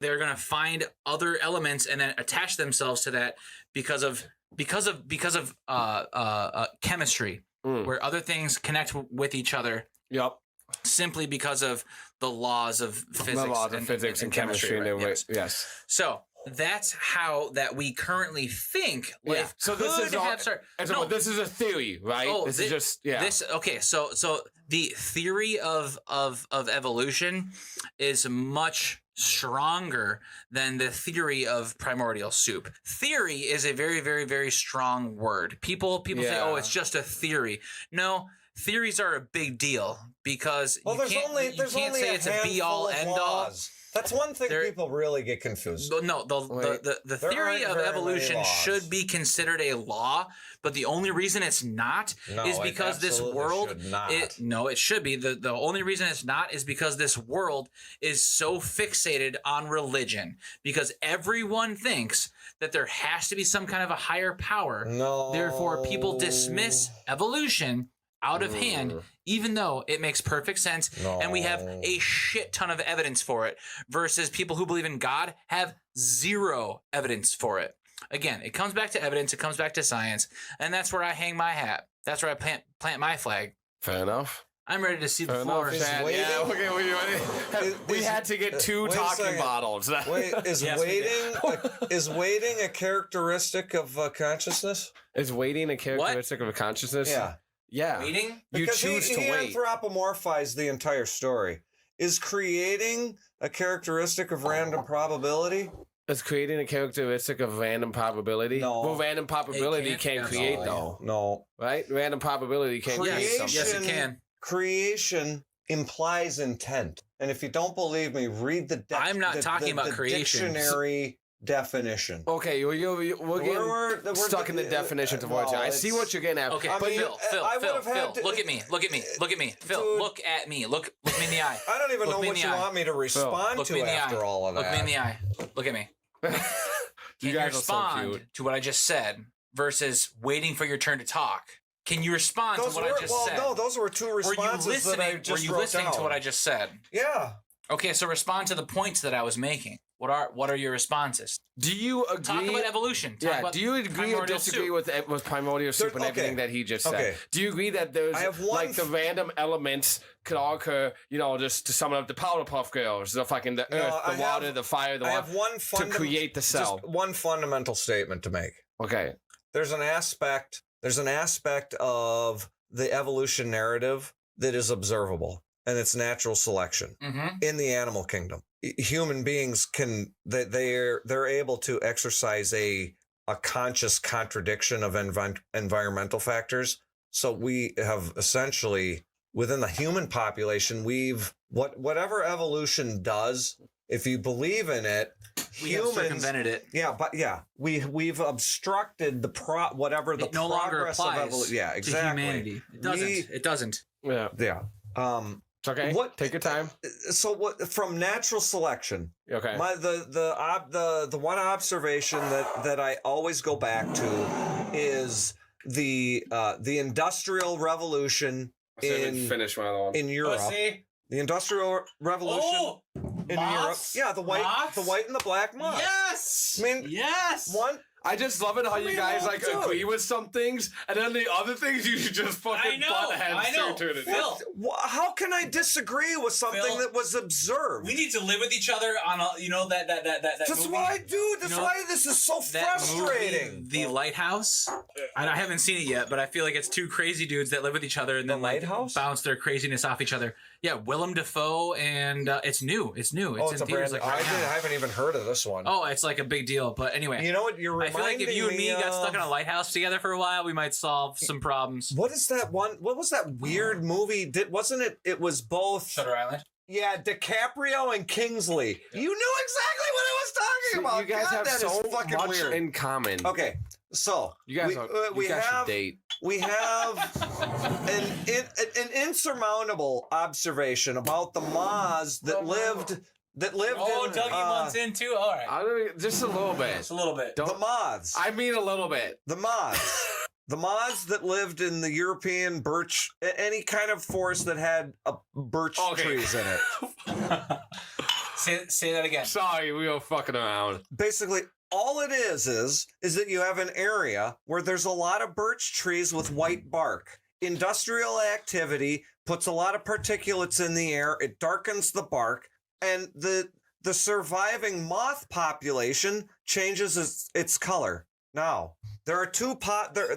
they're going to find other elements and then attach themselves to that because of chemistry, where other things connect with each other. Yep. Simply because of the laws of physics, and chemistry. Right? Yes. So that's how that we currently think life So could this is have started. No. This is a theory, right? This is just So the theory of evolution is much stronger than the theory of primordial soup. Theory is a very, very, very strong word. People say, "Oh, it's just a theory." No. Theories are a big deal because you can't say it's a be-all, end-all. That's one thing people really get confused. No, the theory of evolution should be considered a law, but the only reason it's not is because this world... it should be. The only reason it's not is because this world is so fixated on religion. Because everyone thinks that there has to be some kind of a higher power. No. Therefore, people dismiss evolution out of hand, even though it makes perfect sense and we have a shit ton of evidence for it, versus people who believe in God have zero evidence for it. Again, it comes back to evidence, it comes back to science, and that's where I hang my hat. That's where I plant my flag. Fair enough. I'm ready to see the floor. Yeah, okay. We had to get two talking bottles. Wait, is waiting a characteristic of consciousness? Is waiting a characteristic of a consciousness? Yeah. Yeah. Waiting? Because you choose to wait. He anthropomorphized the entire story. Is creating a characteristic of random probability? Is creating a characteristic of random probability? No. Well, random probability can't create, though. No. Right? Random probability can't create something. Yes, it can. Creation implies intent. And if you don't believe me, read the I'm not talking about creation. Dictionary definition. Okay, we're getting stuck in the definitions of words. I see what you're getting at. Okay, Phil, look at me. Phil, look at me. Look me in the eye. I don't even know what you want me to respond to after all of that. Look me in the eye. Look at me. Can you respond to what I just said versus waiting for your turn to talk? Can you respond to what I just said? No, those were two responses that I just wrote down. Were you listening to what I just said? Yeah. Okay, so respond to the points that I was making. What are your responses? Do you agree? Talk about evolution. Do you agree or disagree with primordial soup and everything that he just said? Do you agree that there's like the random elements could all occur? You know, just to sum it up, the Powerpuff Girls, the fucking the earth, the water, the fire, the water, to create the cell. Just one fundamental statement to make. Okay. There's an aspect of the evolution narrative that is observable, and it's natural selection in the animal kingdom. Human beings they're able to exercise a conscious contradiction of environmental factors. So we have essentially within the human population, whatever evolution does, if you believe in it, humans have circumvented it. Yeah, but we've obstructed the progress of evolution. Yeah, exactly. To humanity. It doesn't. Yeah. Yeah. It's okay. Take your time. So what from natural selection? Okay. The one observation that I always go back to is the Industrial Revolution in Europe. The Industrial Revolution in Moths? Europe. Yeah, the white and the black moth. Yes. I mean, yes. I just love it how you guys agree with some things, and then the other things you just fucking butt heads to it. Phil, how can I disagree with something that was observed? We need to live with each other on that. That's movie. why, dude. That's why this is so frustrating. Movie, The Lighthouse. I haven't seen it yet, but I feel like it's two crazy dudes that live with each other and then bounce their craziness off each other. Yeah, Willem Dafoe, and it's new. It's in theaters like right now. I haven't even heard of this one. Oh, it's like a big deal. But anyway, you know what? I feel like if you and me got stuck in a lighthouse together for a while, we might solve some problems. What is that one? What was that weird movie? Wasn't it? It was both Shutter Island. Yeah, DiCaprio and Kingsley. Yeah. You knew exactly what I was talking about. You guys have so much weird. in common. Okay, so you guys should date. We have an insurmountable observation about the Moths that lived. Oh, Dougie wants in too. All right, just a little bit. Just a little bit. The Moths. I mean a little bit. The Moths. The Moths that lived in the European birch, any kind of forest that had birch trees in it. Say that again. Sorry, we were fucking around. Basically, all it is that you have an area where there's a lot of birch trees with white bark. Industrial activity puts a lot of particulates in the air. It darkens the bark, and the surviving moth population changes its color. Now, there are two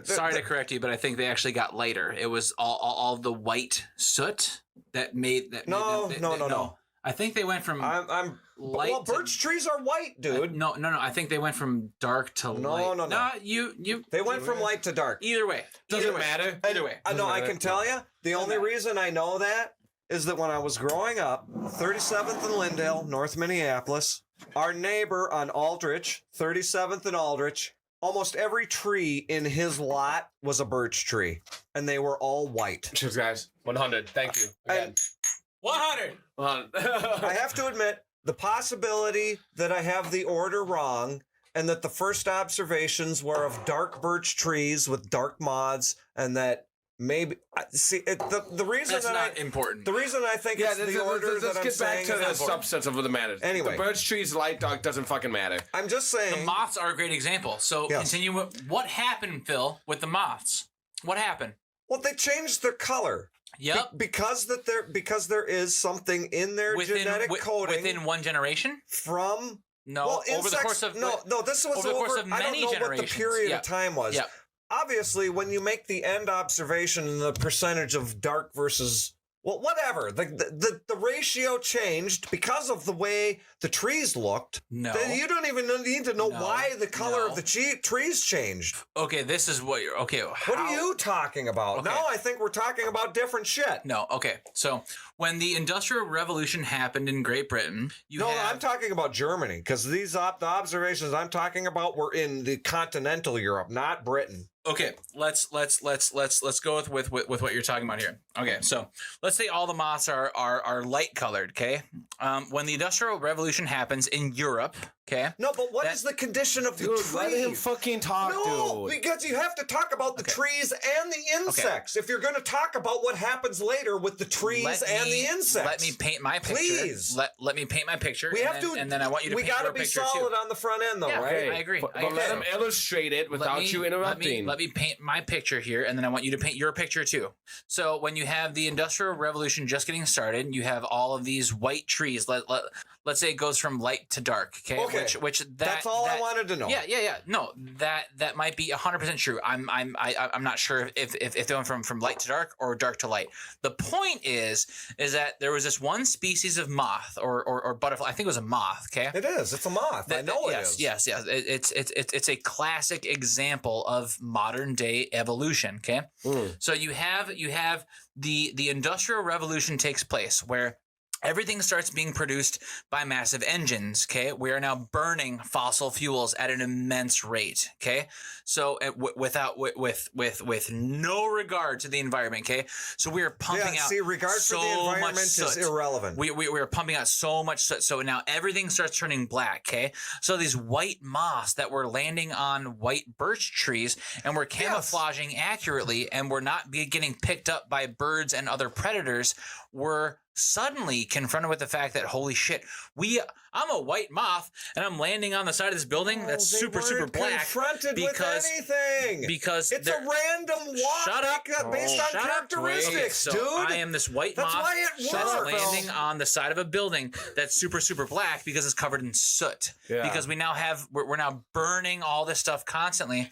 Sorry to correct you, but I think they actually got lighter. It was all the white soot that made that. No. I think they went from light. Well, birch trees are white, dude. No. I think they went from dark to light. No. You. They went from light to dark. Either way, doesn't matter. Either way. No, I can tell you. The only reason I know that is that when I was growing up, 37th and Lyndale, North Minneapolis, our neighbor on Aldrich, 37th and Aldrich, almost every tree in his lot was a birch tree, and they were all white. Cheers, guys. 100. Thank you. Again. 100. I have to admit, the possibility that I have the order wrong and that the first observations were of dark birch trees with dark moths, and that maybe the reason that's not important. The reason I think it's the order that I'm saying. Let's get back to the substance of the matter. Anyway, the birch trees, light, dark doesn't fucking matter. I'm just saying the moths are a great example. So continue. What happened, Phil, with the moths? What happened? Well, they changed their color. Yep. Because there is something in their genetic coding within one generation from. No, well, over the course of this was over the course of many I don't know generations. What the period of time was. Yep. Obviously, when you make the end observation and the percentage of dark versus whatever, the ratio changed because of the way the trees looked. No, you don't even need to know why the color of the trees changed. Okay, this is what you're okay. What are you talking about? Okay. Now I think we're talking about different shit. No, okay. So when the Industrial Revolution happened in Great Britain, I'm talking about Germany, because the observations I'm talking about were in the continental Europe, not Britain. Okay, let's go with what you're talking about here. Okay, so let's say all the moths are light colored. Okay, when the Industrial Revolution happens in Europe. Okay. No, but what is the condition of the tree? Let him fucking talk, dude. Because you have to talk about the trees and the insects. If you're going to talk about what happens later with the trees and the insects. Let me paint my picture. Please. Let me paint my picture. And then I want you to paint your picture too. We got to be solid on the front end, though, right? Okay, I agree. But let him illustrate it without you interrupting. Let me paint my picture here, and then I want you to paint your picture too. So when you have the Industrial Revolution just getting started, you have all of these white trees. Let's say it goes from light to dark. Okay. That's all I wanted to know. Yeah. No, that might be 100% true. I'm not sure if they went from light to dark or dark to light. The point is that there was this one species of moth or butterfly. I think it was a moth. Okay. It is. It's a moth. I know it is. Yes. It's a classic example of modern day evolution. Okay. So you have the Industrial Revolution takes place where everything starts being produced by massive engines, okay? We are now burning fossil fuels at an immense rate, okay? So with no regard to the environment, okay? So we are pumping out regard so for the environment much soot. Is irrelevant. We are pumping out so much soot. So now everything starts turning black, okay? So these white moths that were landing on white birch trees and were camouflaging accurately and were not getting picked up by birds and other predators were suddenly confronted with the fact that, holy shit, I'm a white moth and I'm landing on the side of this building that's super black. Confronted with anything because it's a random walk. Shut up, based on characteristics, dude. I am this white moth that's landing on the side of a building that's super black because it's covered in soot. Yeah. Because we're now burning all this stuff constantly.